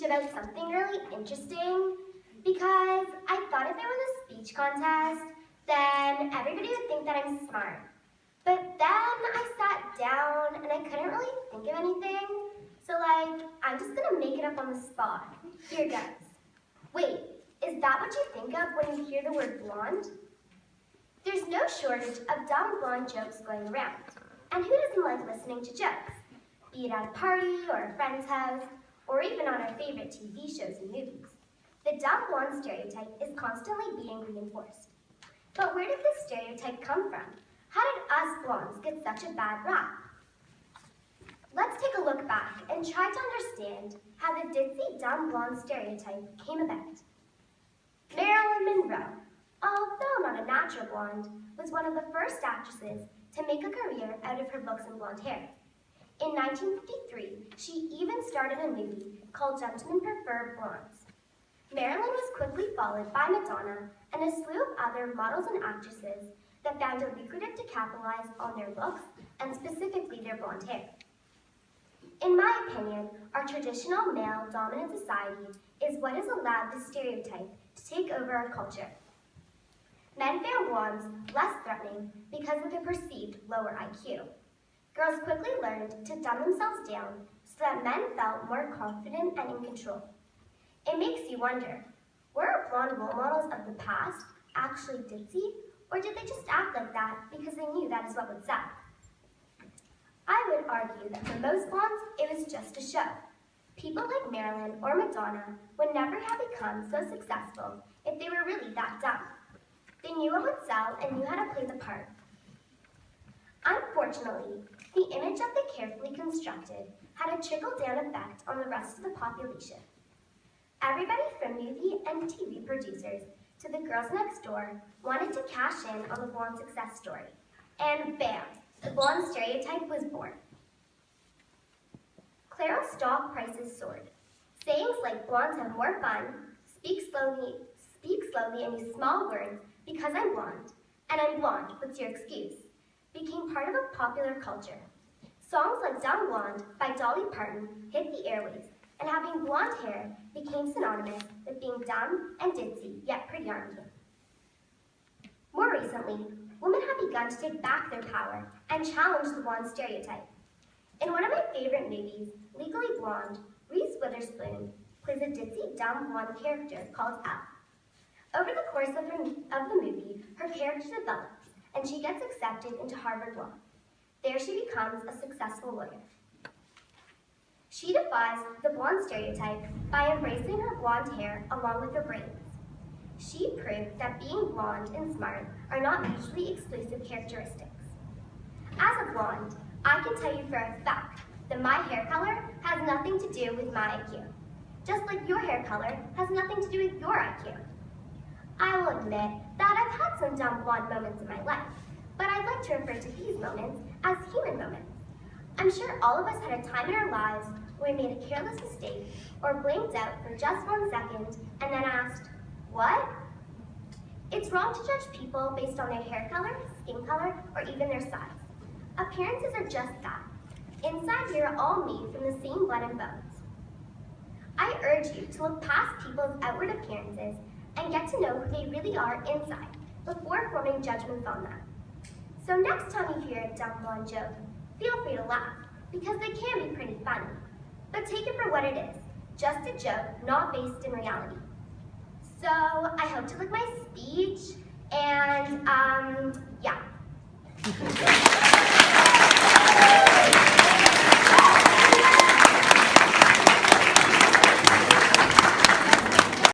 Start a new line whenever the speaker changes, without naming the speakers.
about something really interesting because I thought if it was a speech contest, then everybody would think that I'm smart. But then I sat down and I couldn't really think of anything. So I'm just gonna make it up on the spot. Here goes. Wait, is that what you think of when you hear the word blonde? There's no shortage of dumb blonde jokes going around. And who doesn't like listening to jokes? Be it at a party or a friend's house, or even on our favorite TV shows and movies. The dumb blonde stereotype is constantly being reinforced. But where did this stereotype come from? How did us blondes get such a bad rap? Let's take a look back and try to understand how the ditzy dumb blonde stereotype came about. Marilyn Monroe, although not a natural blonde, was one of the first actresses to make a career out of her looks and blonde hair. In 1953, she even started a movie called Gentlemen Prefer Blondes. Marilyn was quickly followed by Madonna and a slew of other models and actresses that found it lucrative to capitalize on their looks and specifically their blonde hair. In my opinion, our traditional male-dominant society is what has allowed this stereotype to take over our culture. Men found blondes less threatening because of their perceived lower IQ. Girls quickly learned to dumb themselves down so that men felt more confident and in control. It makes you wonder, were our blonde role models of the past actually ditzy, or did they just act like that because they knew that is what would sell? I would argue that for most blondes, it was just a show. People like Marilyn or Madonna would never have become so successful if they were really that dumb. They knew what would sell and knew how to play the part. Unfortunately, the image of the carefully constructed had a trickle-down effect on the rest of the population. Everybody from movie and TV producers to the girls next door wanted to cash in on the blonde success story. And bam, the blonde stereotype was born. Clairol stock prices soared. Sayings like blondes have more fun, speak slowly and use small words because I'm blonde, and I'm blonde, what's your excuse, became part of a popular culture. Songs like Dumb Blonde by Dolly Parton hit the airwaves, and having blonde hair became synonymous with being dumb and ditzy, yet pretty on you. More recently, women have begun to take back their power and challenge the blonde stereotype. In one of my favorite movies, Legally Blonde, Reese Witherspoon plays a ditzy, dumb blonde character called Elle. Over the course of the movie, her character develops, and she gets accepted into Harvard Law. There she becomes a successful lawyer. She defies the blonde stereotype by embracing her blonde hair along with her braids. She proved that being blonde and smart are not mutually exclusive characteristics. As a blonde, I can tell you for a fact that my hair color has nothing to do with my IQ, just like your hair color has nothing to do with your IQ. I will admit that I've had some dumb blonde moments in my life, but I'd like to refer to these moments as human moments. I'm sure all of us had a time in our lives where we made a careless mistake or blinked out for just 1 second and then asked, what? It's wrong to judge people based on their hair color, skin color, or even their size. Appearances are just that. Inside, we are all made from the same blood and bones. I urge you to look past people's outward appearances and get to know who they really are inside before forming judgments on them. So next time you hear a dumb blonde joke, feel free to laugh, because they can be pretty funny. But take it for what it is, just a joke not based in reality. So I hope to like my speech, and yeah.